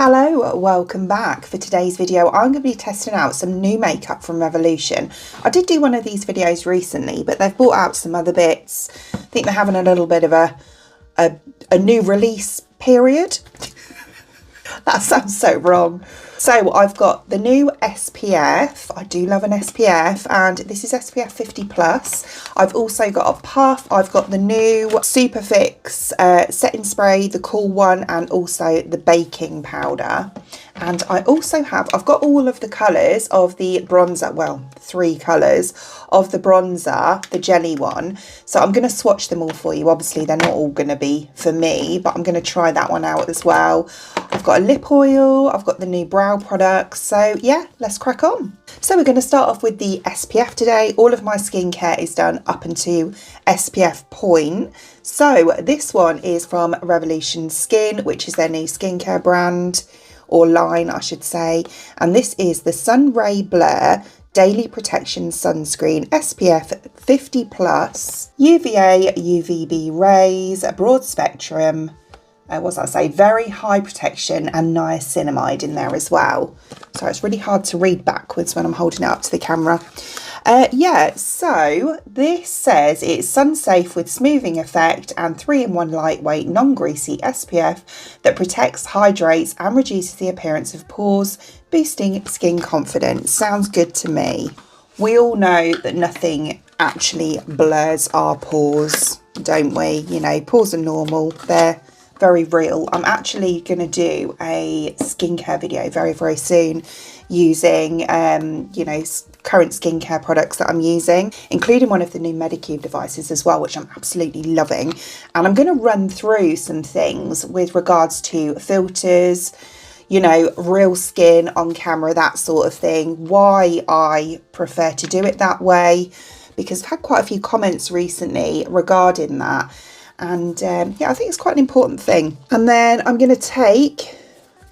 Hello, welcome back. For today's video, I'm going to be testing out some new makeup from Revolution. I did do one of these videos recently, but they've brought out some other bits. I think they're having a little bit of a new release period. That sounds so wrong. So I've got the new SPF. I do love an SPF, and this is SPF 50 plus. I've also got a puff. I've got the new Superfix setting spray, the cool one, and also the baking powder. And I also have, I've got all of the colours of the bronzer, well, 3 colours of the bronzer, the jelly one. So I'm going to swatch them all for you. Obviously, they're not all going to be for me, but I'm going to try that one out as well. I've got a lip oil, I've got the new brow products. So yeah, let's crack on. So we're going to start off with the SPF today. All of my skincare is done up until SPF point. So this one is from Revolution Skin, which is their new skincare brand, or line I should say, and this is the Sunray Blur Daily Protection Sunscreen SPF 50 plus, UVA UVB rays, a broad spectrum, what does that say, very high protection, and niacinamide in there as well. So it's really hard to read backwards when I'm holding it up to the camera. Yeah, so this says it's sun safe with smoothing effect and 3-in-1 lightweight non-greasy SPF that protects, hydrates and reduces the appearance of pores, boosting skin confidence. Sounds good to me. We all know that nothing actually blurs our pores, don't we? You know, pores are normal, they're very real. I'm actually going to do a skincare video very, very soon using, you know, current skincare products that I'm using, including one of the new Medicube devices as well, which I'm absolutely loving. And I'm going to run through some things with regards to filters, you know, real skin on camera, that sort of thing, why I prefer to do it that way, because I've had quite a few comments recently regarding that. And yeah, I think it's quite an important thing. And then I'm going to take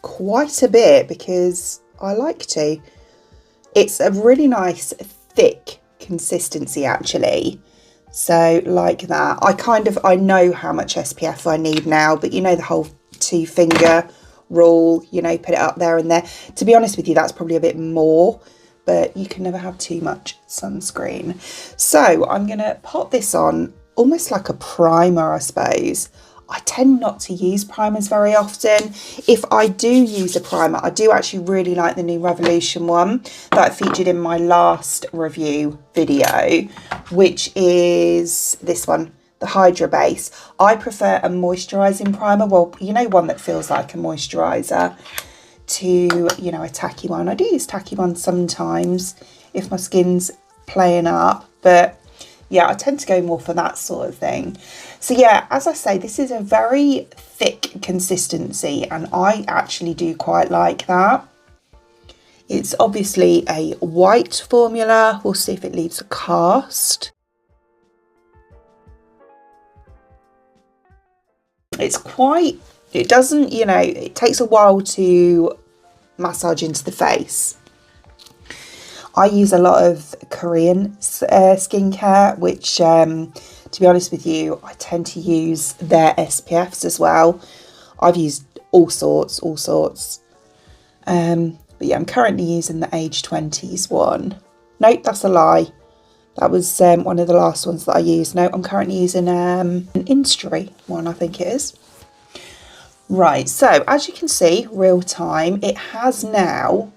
quite a bit because I like to. It's a really nice thick consistency actually. So like that. I know how much SPF I need now, but you know the whole 2-finger rule, you know, put it up there and there. To be honest with you, that's probably a bit more, but you can never have too much sunscreen. So I'm going to pop this on almost like a primer, I suppose. I tend not to use primers very often. If I do use a primer, I do actually really like the new Revolution one that I featured in my last review video, which is this one, the Hydra base. I prefer a moisturising primer, well, you know, one that feels like a moisturiser, to, you know, a tacky one. I do use tacky ones sometimes if my skin's playing up, but yeah, I tend to go more for that sort of thing. So yeah, as I say, this is a very thick consistency and I actually do quite like that. It's obviously a white formula. We'll see if it leaves a cast. It's quite, it doesn't, you know, it takes a while to massage into the face. I use a lot of Korean skincare, which, to be honest with you, I tend to use their SPFs as well. I've used all sorts. But yeah, I'm currently using the Age 20s one. Nope, that's a lie. That was one of the last ones that I used. No, I'm currently using an Instry one, I think it is. Right, so as you can see, real time, it has now,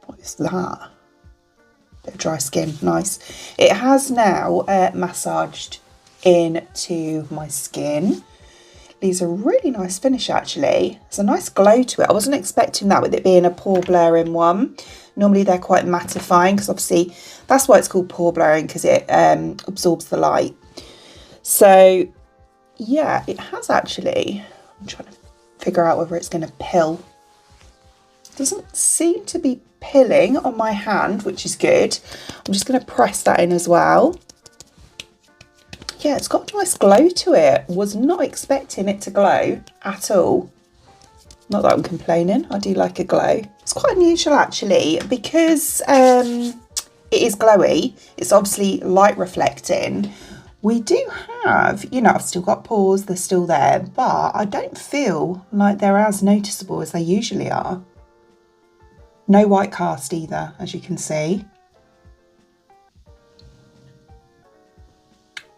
what is that? Bit of dry skin, nice. It has now massaged into my skin. Leaves a really nice finish actually. There's a nice glow to it. I wasn't expecting that with it being a pore blurring one. Normally they're quite mattifying because obviously that's why it's called pore blurring, because it absorbs the light. So yeah, it has actually, I'm trying to figure out whether it's going to pill. Doesn't seem to be pilling on my hand, which is good. I'm just going to press that in as well. Yeah, it's got a nice glow to it. Was not expecting it to glow at all. Not that I'm complaining, I do like a glow. It's quite unusual actually, because it is glowy. It's obviously light reflecting. We do have, you know, I've still got pores, they're still there, but I don't feel like they're as noticeable as they usually are. No white cast either, as you can see.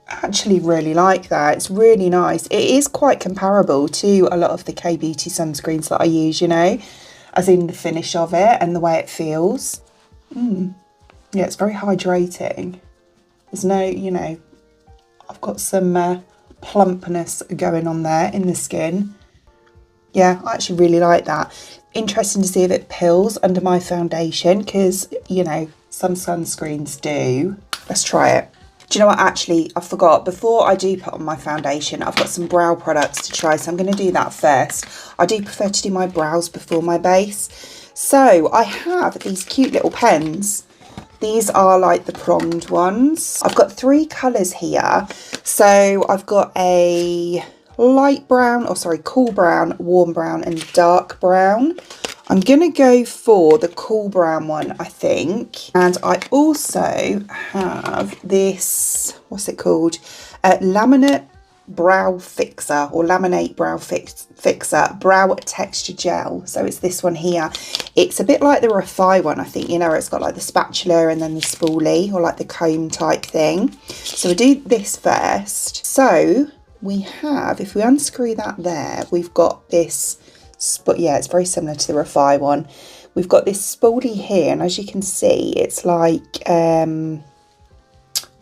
I actually really like that. It's really nice. It is quite comparable to a lot of the K-Beauty sunscreens that I use, you know, as in the finish of it and the way it feels. Yeah, it's very hydrating. There's no, you know, I've got some plumpness going on there in the skin. Yeah, I actually really like that. Interesting to see if it pills under my foundation because, you know, some sunscreens do. Let's try it. Do you know what, actually, I forgot. Before I do put on my foundation, I've got some brow products to try, so I'm going to do that first. I do prefer to do my brows before my base. So I have these cute little pens. These are like the pronged ones. I've got 3 colours here. So I've got a light brown, or sorry, cool brown, warm brown and dark brown. I'm going to go for the cool brown one, I think. And I also have this, what's it called? Laminate Brow Fixer, or Laminate Brow Fixer Brow Texture Gel. So it's this one here. It's a bit like the Refy one, I think, you know, where it's got like the spatula and then the spoolie, or like the comb type thing. So we'll do this first. So we have, if we unscrew that there, we've got this, but yeah, it's very similar to the Refy one. We've got this spoolie here, and as you can see, it's like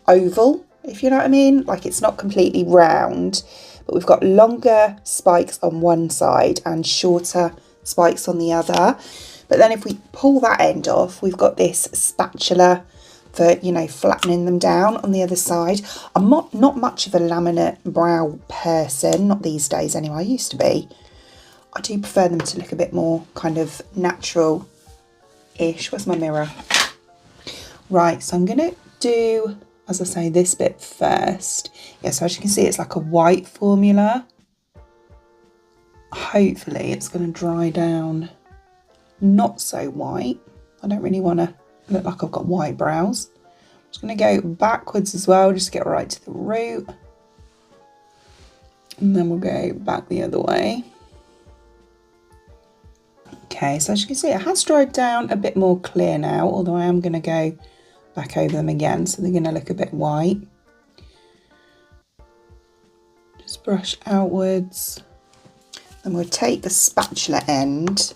oval, if you know what I mean. Like, it's not completely round, but we've got longer spikes on one side and shorter spikes on the other. But then if we pull that end off, we've got this spatula for, you know, flattening them down on the other side. I'm not much of a laminate brow person, not these days anyway. I used to be. I do prefer them to look a bit more kind of natural-ish. Where's my mirror? Right, so I'm going to do, as I say, this bit first. Yeah, so as you can see, it's like a white formula. Hopefully it's going to dry down not so white. I don't really want to look like I've got white brows. I'm just going to go backwards as well, just to get right to the root. And then we'll go back the other way. Okay, so as you can see, it has dried down a bit more clear now, although I am going to go back over them again, so they're going to look a bit white. Just brush outwards. Then we'll take the spatula end,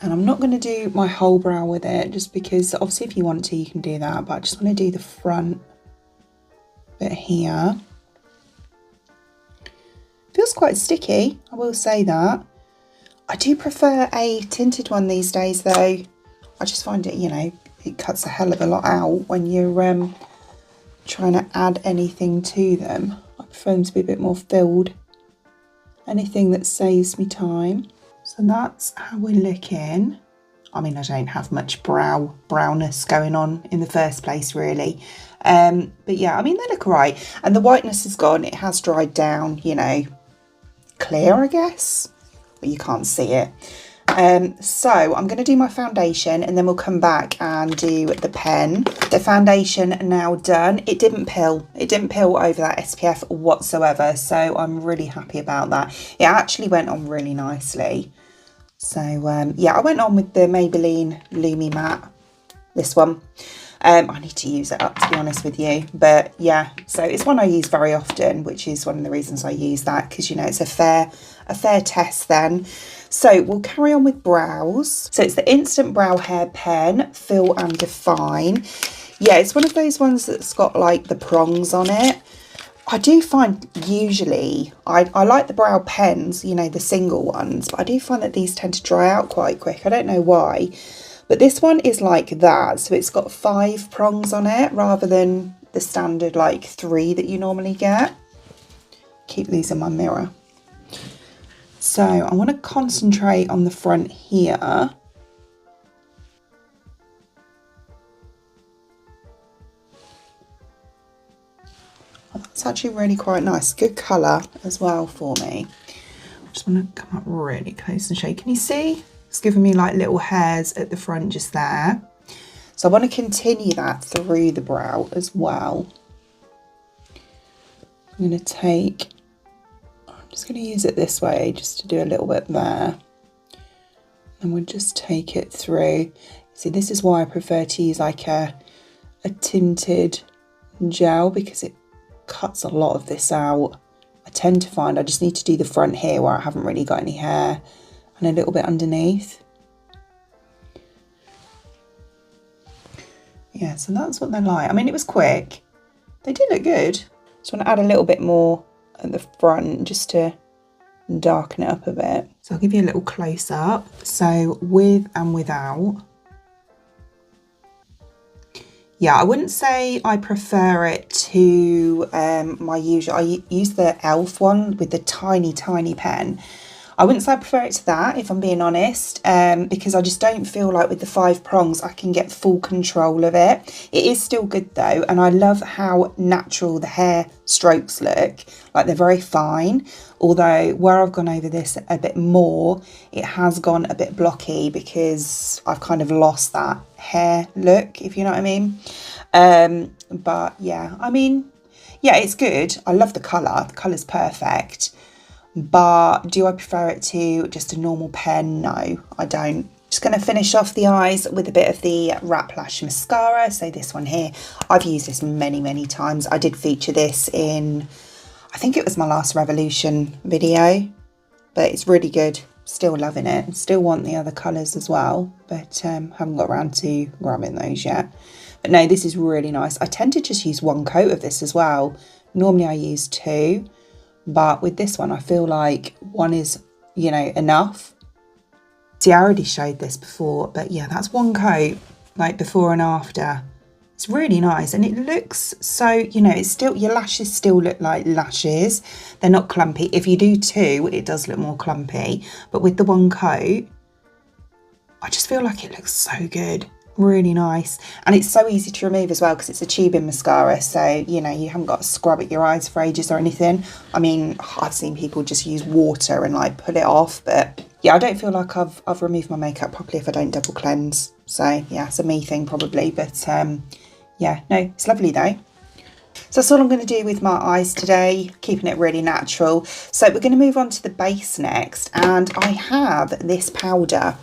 and I'm not going to do my whole brow with it, just because obviously if you want to, you can do that, but I just want to do the front bit here. Feels quite sticky, I will say that. I do prefer a tinted one these days though. I just find it, you know, it cuts a hell of a lot out when you're trying to add anything to them. I prefer them to be a bit more filled. Anything that saves me time. So that's how we're looking. I mean, I don't have much brownness going on in the first place really. But yeah, I mean, they look alright. And the whiteness is gone. It has dried down, you know, clear, I guess. But you can't see it. So I'm going to do my foundation, and then we'll come back and do the pen. The foundation now done. It didn't pill. It didn't pill over that SPF whatsoever. So I'm really happy about that. It actually went on really nicely. So yeah, I went on with the Maybelline Lumi Matte, this one. I need to use it up, to be honest with you. But yeah, so it's one I use very often, which is one of the reasons I use that, because, you know, it's a fair test then. So we'll carry on with brows. So it's the Instant Brow Hair Pen, Fill and Define. Yeah, it's one of those ones that's got like the prongs on it. I do find usually, I like the brow pens, you know, the single ones, but I do find that these tend to dry out quite quick. I don't know why. But this one is like that, so it's got 5 prongs on it rather than the standard like 3 that you normally get. Keep these in my mirror. So I want to concentrate on the front here. Oh, that's actually really quite nice. Good colour as well for me. I just want to come up really close and show you. Can you see? It's giving me like little hairs at the front just there. So I want to continue that through the brow as well. I'm going to take, I'm just going to use it this way just to do a little bit there. And we'll just take it through. See, this is why I prefer to use like a tinted gel, because it cuts a lot of this out. I tend to find I just need to do the front here where I haven't really got any hair, and a little bit underneath. Yeah, so that's what they're like. I mean, it was quick. They did look good. Just want to add a little bit more at the front just to darken it up a bit. So I'll give you a little close up. So with and without. Yeah, I wouldn't say I prefer it to my usual. I use the e.l.f. one with the tiny, tiny pen. I wouldn't say I prefer it to that, if I'm being honest, because I just don't feel like with the 5 prongs I can get full control of it. It is still good though, and I love how natural the hair strokes look. Like, they're very fine, although where I've gone over this a bit more, it has gone a bit blocky because I've kind of lost that hair look, if you know what I mean. But yeah, I mean, yeah, it's good. I love the colour. The colour's perfect. But do I prefer it to just a normal pen? No, I don't. Just going to finish off the eyes with a bit of the Lash mascara. So this one here, I've used this many, many times. I did feature this in, I think it was my last Revolution video, but it's really good. Still loving it. Still want the other colours as well, but haven't got around to grabbing those yet. But no, this is really nice. I tend to just use 1 coat of this as well. Normally I use 2. But with this one, I feel like 1 is, you know, enough. See, I already showed this before, but yeah, that's 1 coat, like before and after. It's really nice, and it looks so, you know, it's still, your lashes still look like lashes. They're not clumpy. If you do 2, it does look more clumpy. But with the 1 coat, I just feel like it looks so good. Really nice, and it's so easy to remove as well because it's a tubing mascara, so you know, you haven't got to scrub at your eyes for ages or anything. I mean, I've seen people just use water and like pull it off, but yeah, I don't feel like I've removed my makeup properly if I don't double cleanse. So yeah, it's a me thing probably, but yeah, no, it's lovely though. So that's all I'm going to do with my eyes today, keeping it really natural. So we're going to move on to the base next, and I have this powder.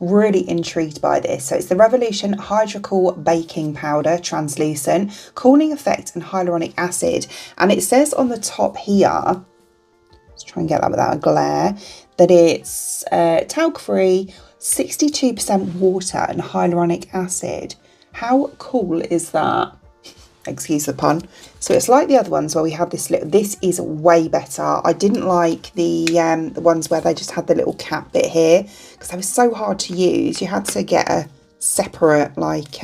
Really intrigued by this. So it's the Revolution Hydra Baking Powder, translucent, cooling effect and hyaluronic acid. And it says on the top here, let's try and get that without a glare, that it's talc-free, 62% water and hyaluronic acid. How cool is that? Excuse the pun. So it's like the other ones where we have this little, this is way better. I didn't like the ones where they just had the little cap bit here because they were so hard to use. You had to get a separate like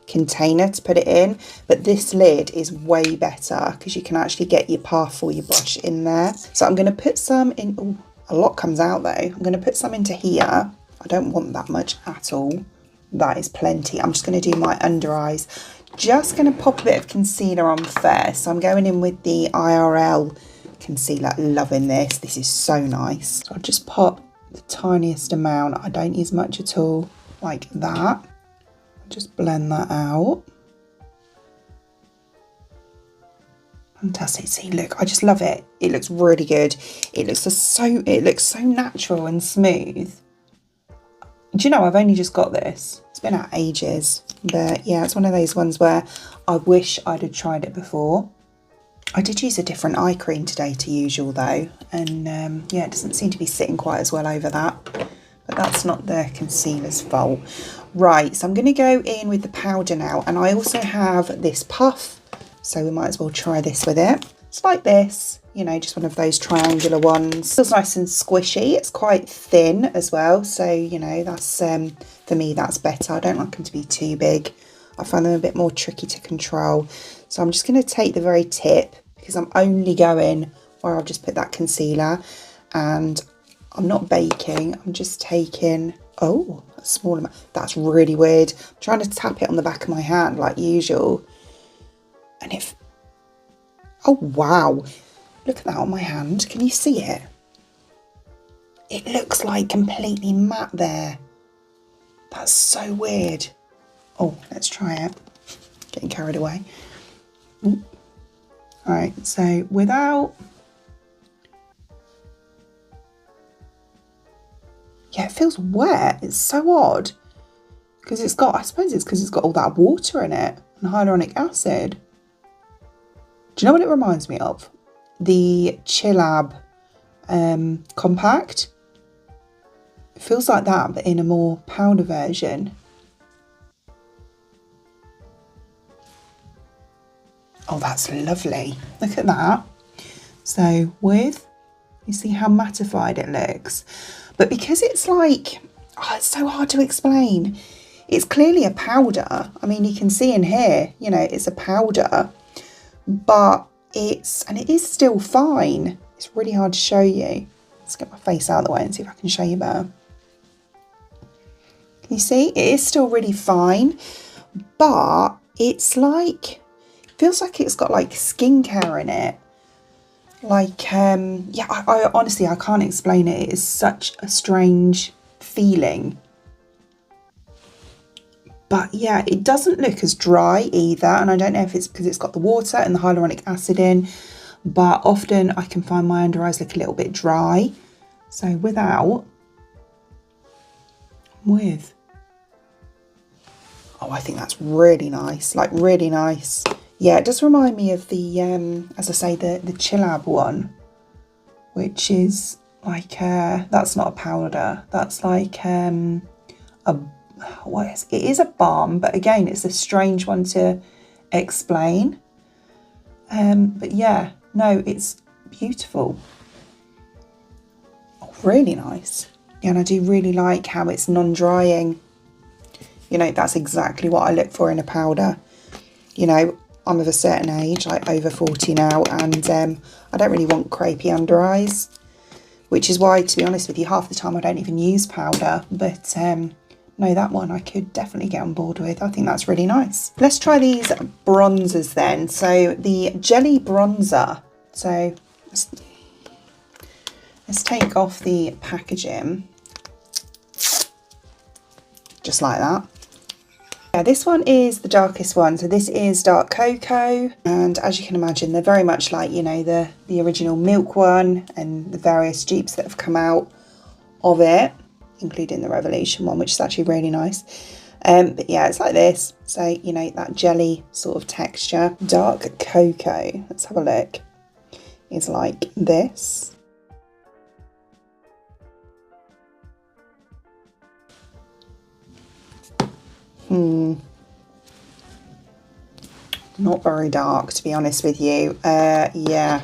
container to put it in, but this lid is way better because you can actually get your puff or your brush in there. So I'm going to put some in. Ooh, a lot comes out though. I'm going to put some into here. I don't want that much at all. That is plenty. I'm just going to do my under eyes. Just going to pop a bit of concealer on first. So I'm going in with the IRL concealer. Loving this. This is so nice. So I'll just pop the tiniest amount. I don't use much at all, like that. Just blend that out. Fantastic. See, look, I just love it. It looks really good. It looks so natural and smooth. Do you know, I've only just got this. It's been out ages. But yeah, it's one of those ones where I wish I'd have tried it before. I did use a different eye cream today to usual though. And yeah, it doesn't seem to be sitting quite as well over that. But that's not the concealer's fault. Right, so I'm going to go in with the powder now. And I also have this puff. So we might as well try this with it. It's like this, you know, just one of those triangular ones. Feels nice and squishy. It's quite thin as well. So, you know, that's, for me, that's better. I don't like them to be too big. I find them a bit more tricky to control. So I'm just going to take the very tip because I'm only going where I've just put that concealer, and I'm not baking. I'm just taking, oh, a small amount. That's really weird. I'm trying to tap it on the back of my hand like usual. And if, oh wow, look at that on my hand. Can you see it? It looks like completely matte there. That's so weird. Oh, let's try it. Getting carried away. Ooh. Right, so without... Yeah, it feels wet. It's so odd. Because it's got, I suppose it's because it's got all that water in it and hyaluronic acid. Do you know what it reminds me of? The Chillab compact. It feels like that, but in a more powder version. Oh, that's lovely. Look at that. So with, you see how mattified it looks. But because it's like, oh, it's so hard to explain. It's clearly a powder. I mean, you can see in here, you know, it's a powder, but it is still fine. It's really hard to show you. Let's get my face out of the way and see if I can show you better. Can you see? It is still really fine, but it's like, feels like it's got like skincare in it. Like, yeah, I honestly, I can't explain it. It is such a strange feeling. But yeah, it doesn't look as dry either. And I don't know if it's because it's got the water and the hyaluronic acid in, but often I can find my under eyes look a little bit dry. So without, with, oh, I think that's really nice, like really nice. Yeah, it does remind me of the, as I say, the Chillab one, which is like, that's not a powder. That's like it is a balm, but again, it's a strange one to explain. But yeah, no, it's beautiful. Oh, really nice. Yeah, and I do really like how it's non-drying. You know, that's exactly what I look for in a powder. You know, I'm of a certain age, like over 40 now, and I don't really want crepey under eyes, which is why, to be honest with you, half the time I don't even use powder. But no, that one I could definitely get on board with. I think that's really nice. Let's try these bronzers then. So the Jelly Bronzer. So let's take off the packaging, just like that. Yeah, this one is the darkest one. So this is Dark Cocoa. And as you can imagine, they're very much like, you know, the original Milk one and the various dupes that have come out of it, including the Revolution one, which is actually really nice. But yeah, it's like this. So, you know, that jelly sort of texture. Dark Cocoa, let's have a look, is like this. Not very dark, to be honest with you. Yeah.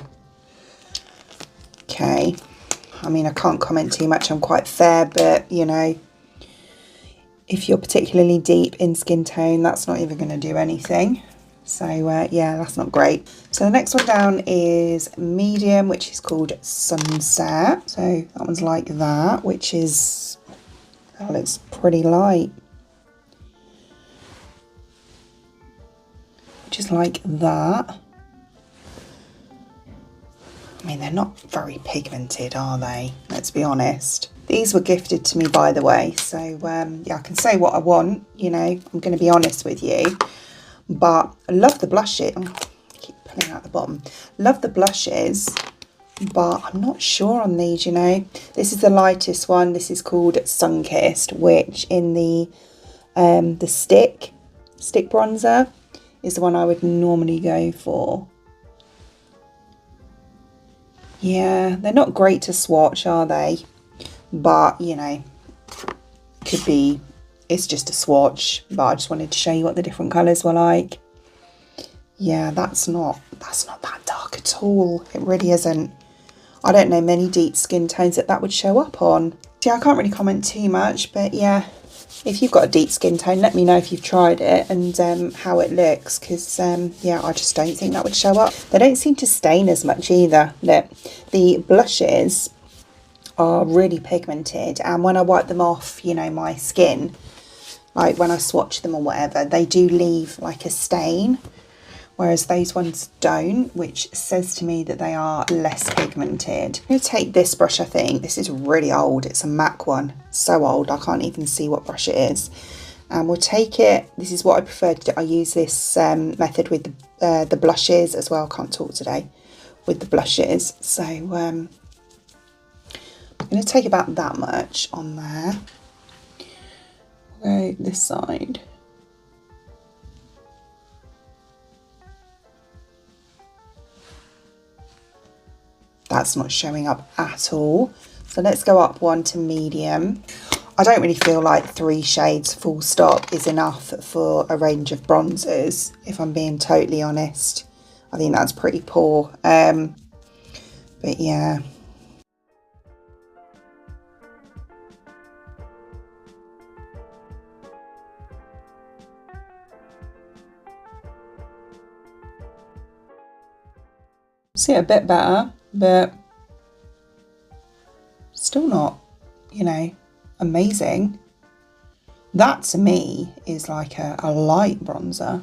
Okay. I mean, I can't comment too much. I'm quite fair, but, you know, if you're particularly deep in skin tone, that's not even going to do anything. So, yeah, that's not great. So the next one down is medium, which is called Sunset. So that one's like that, which is, that looks pretty light. Just like that. I mean, they're not very pigmented, are they? Let's be honest. These were gifted to me, by the way, so yeah, I can say what I want, you know, I'm going to be honest with you. But I love the blushes. I keep pulling out the bottom. Love the blushes, but I'm not sure on these, you know. This is the lightest one. This is called Sunkissed, which in the stick bronzer is the one I would normally go for. Yeah, they're not great to swatch, are they? But, you know, could be, it's just a swatch, but I just wanted to show you what the different colours were like. Yeah, that's not that dark at all. It really isn't. I don't know many deep skin tones that would show up on. Yeah, I can't really comment too much, but yeah, if you've got a deep skin tone, let me know if you've tried it and how it looks, because yeah, I just don't think that would show up. They don't seem to stain as much either. Look, the blushes are really pigmented, and when I wipe them off, you know, my skin, like when I swatch them or whatever, they do leave like a stain, whereas those ones don't, which says to me that they are less pigmented. I'm going to take this brush, I think. This is really old. It's a MAC one. So old, I can't even see what brush it is. And we'll take it, this is what I prefer to do. I use this method with the blushes as well. Can't talk today with the blushes. So I'm going to take about that much on there. Go this side. That's not showing up at all. So let's go up one to medium. I don't really feel like 3 shades full stop is enough for a range of bronzers, if I'm being totally honest. I think that's pretty poor. But yeah. See it a bit better, but still not, you know, amazing. That to me is like a light bronzer.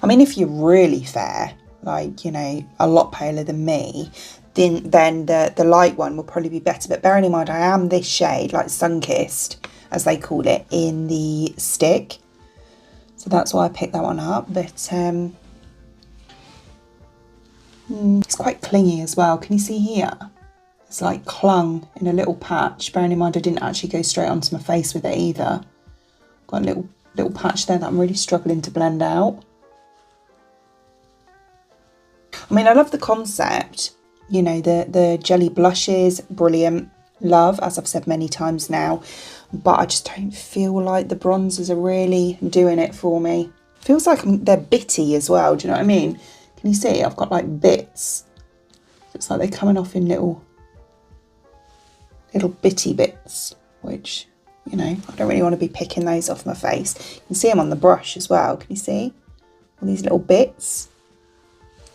I mean, if you're really fair, like, you know, a lot paler than me, then the light one will probably be better. But bearing in mind, I am this shade, like sun-kissed, as they call it, in the stick. So that's why I picked that one up. But it's quite clingy as well. Can you see here? It's like clung in a little patch. Bearing in mind I didn't actually go straight onto my face with it either. Got a little patch there that I'm really struggling to blend out. I mean, I love the concept. You know, the jelly blushes, brilliant. Love, as I've said many times now. But I just don't feel like the bronzers are really doing it for me. Feels like they're bitty as well, do you know what I mean? Can you see? I've got like bits. Looks like they're coming off in little bitty bits, which, you know, I don't really want to be picking those off my face. You can see them on the brush as well. Can you see all these little bits?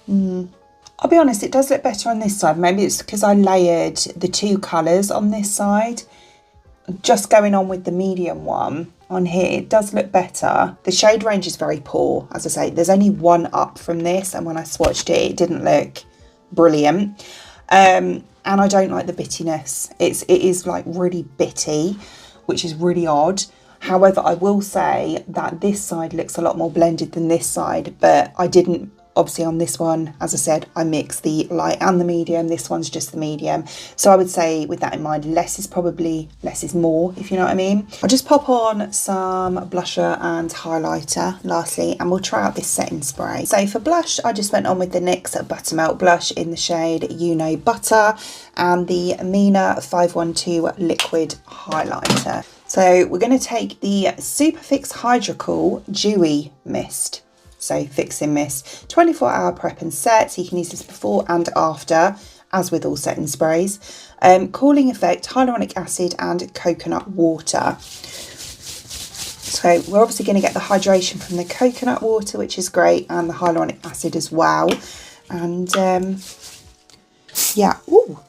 I'll be honest, it does look better on this side. Maybe it's because I layered the 2 colours on this side. Just going on with the medium one on here, it does look better. The shade range is very poor. As I say, there's only 1 up from this, and when I swatched it, it didn't look brilliant. And I don't like the bittiness. It is like really bitty, which is really odd. However, I will say that this side looks a lot more blended than this side, but I didn't, obviously on this one, as I said, I mixed the light and the medium. This one's just the medium. So I would say with that in mind, less is more, if you know what I mean. I'll just pop on some blusher and highlighter lastly, and we'll try out this setting spray. So for blush, I just went on with the NYX Buttermelt blush in the shade You Know Butter and the Mina 512 liquid highlighter. So we're going to take the Superfix Hydra Dewy Mist. So fixing mist, 24-hour prep and set, so you can use this before and after, as with all setting sprays. Cooling effect, hyaluronic acid and coconut water. So we're obviously going to get the hydration from the coconut water, which is great, and the hyaluronic acid as well. And yeah, ooh,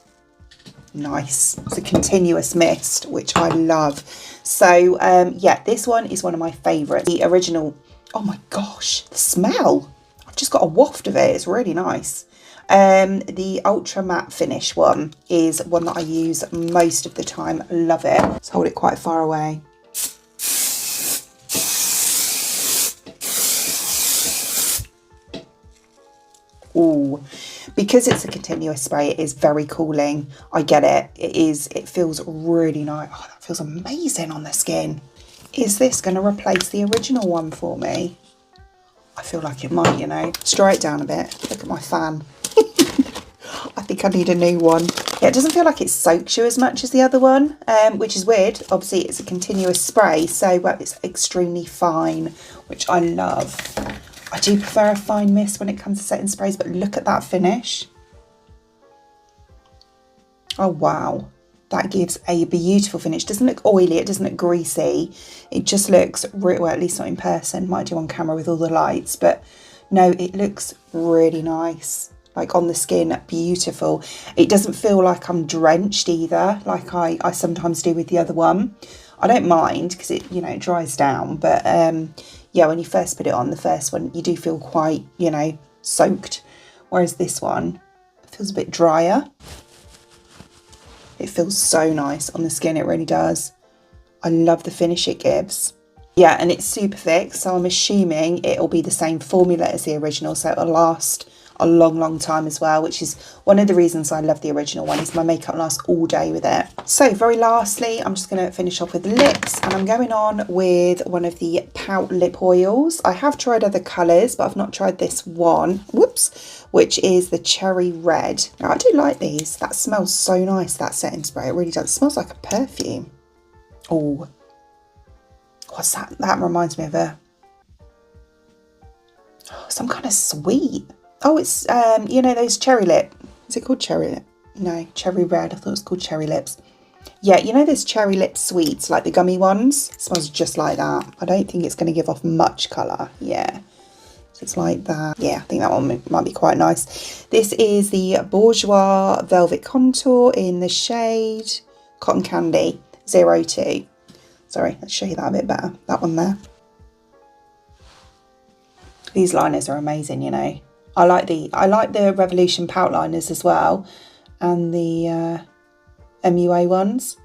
nice. It's a continuous mist, which I love. So yeah, this one is one of my favourites. The original. Oh my gosh, the smell. I've just got a waft of it. It's really nice. The ultra matte finish one is one that I use most of the time. Love it. Let's hold it quite far away. Ooh, because it's a continuous spray, it is very cooling. I get it. It feels really nice. Oh, that feels amazing on the skin. Is this going to replace the original one for me? I feel like it might, you know. Let's dry it down a bit. Look at my fan. I think I need a new one. Yeah, it doesn't feel like it soaks you as much as the other one, which is weird. Obviously, it's a continuous spray, so well, it's extremely fine, which I love. I do prefer a fine mist when it comes to setting sprays, but look at that finish. Oh, wow. That gives a beautiful finish. It doesn't look oily, it doesn't look greasy. It just looks, well, at least not in person. Might do on camera with all the lights, but no, it looks really nice. Like on the skin, beautiful. It doesn't feel like I'm drenched either, like I sometimes do with the other one. I don't mind because it, you know, it dries down, but yeah, when you first put it on, the first one, you do feel quite, you know, soaked. Whereas this one feels a bit drier. It feels so nice on the skin, it really does. I love the finish it gives. Yeah, and it's Superfix, so I'm assuming it'll be the same formula as the original, so it'll last a long time as well, which is one of the reasons I love the original one, is my makeup lasts all day with it. So very lastly, I'm just going to finish off with the lips, and I'm going on with one of the Pout Lip Oils. I have tried other colours, but I've not tried this one, whoops, which is the Cherry Red. Now, I do like these. That smells so nice, that setting spray. It really does. It smells like a perfume. Oh, what's that? That reminds me of some kind of sweet. Oh, it's, you know, those cherry lip. Is it called cherry lip? No, Cherry Red. I thought it was called cherry lips. Yeah, you know those cherry lip sweets, like the gummy ones? It smells just like that. I don't think it's going to give off much colour. Yeah, so it's like that. Yeah, I think that one might be quite nice. This is the Bourjois Velvet Contour in the shade Cotton Candy 02. Sorry, let's show you that a bit better. That one there. These liners are amazing, you know. I like the Revolution pout liners as well, and the MUA ones.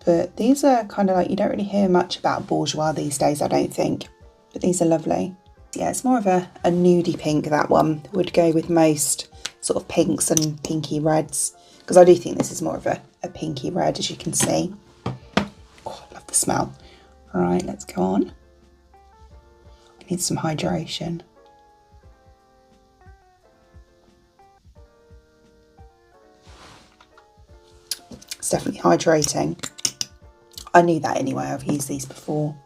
But these are kind of like, you don't really hear much about Bourjois these days, I don't think. But these are lovely. Yeah, it's more of a nudie pink, that one. Would go with most sort of pinks and pinky reds, because I do think this is more of a pinky red, as you can see. Oh, I love the smell. All right, let's go on. I need some hydration. It's definitely hydrating. I knew that anyway, I've used these before.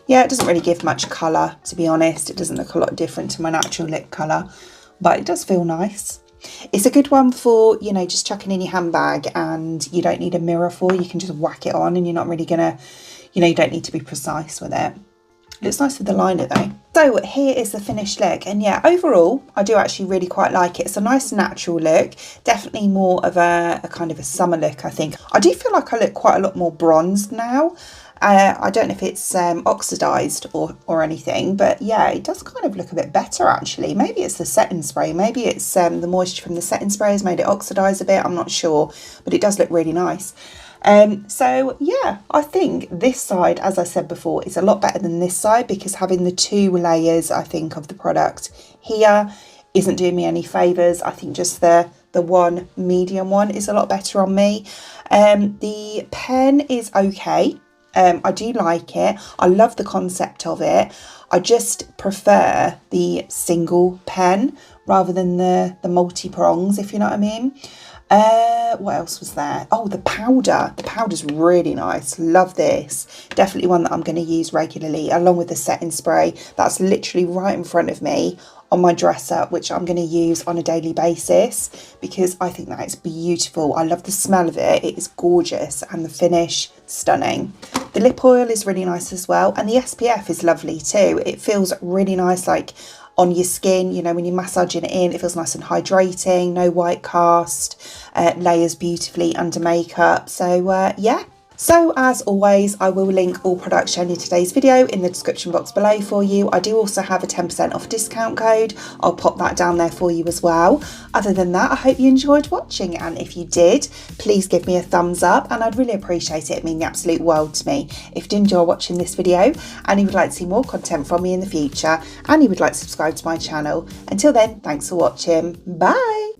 Yeah, it doesn't really give much colour, to be honest. It doesn't look a lot different to my natural lip colour, but it does feel nice. It's a good one for, you know, just chucking in your handbag, and you don't need a mirror for. You can just whack it on, and you're not really gonna, you know, you don't need to be precise with it. It looks nice with the liner though. So here is the finished look, and yeah, overall I do actually really quite like it. It's a nice natural look, definitely more of a kind of a summer look, I think. I do feel like I look quite a lot more bronzed now. I don't know if it's oxidized or anything, but yeah, it does kind of look a bit better actually. Maybe it's the setting spray, maybe it's the moisture from the setting spray has made it oxidize a bit, I'm not sure, but it does look really nice. So yeah, I think this side, as I said before, is a lot better than this side, because having the two layers, I think, of the product here isn't doing me any favours. I think just the one medium one is a lot better on me. The pen is okay. I do like it. I love the concept of it. I just prefer the single pen rather than the multi-prongs, if you know what I mean. What else was there? Oh, the powder. The powder's really nice. Love this. Definitely one that I'm going to use regularly, along with the setting spray. That's literally right in front of me on my dresser, which I'm going to use on a daily basis, because I think that is beautiful. I love the smell of it. It is gorgeous, and the finish, stunning. The lip oil is really nice as well, and the SPF is lovely too. It feels really nice, like on your skin, you know, when you're massaging it in, it feels nice and hydrating, no white cast, layers beautifully under makeup. So yeah. So as always, I will link all products shown in today's video in the description box below for you. I do also have a 10% off discount code. I'll pop that down there for you as well. Other than that, I hope you enjoyed watching, and if you did, please give me a thumbs up, and I'd really appreciate it. It means the absolute world to me. If you did enjoy watching this video and you would like to see more content from me in the future, and you would like to subscribe to my channel, until then, thanks for watching. Bye.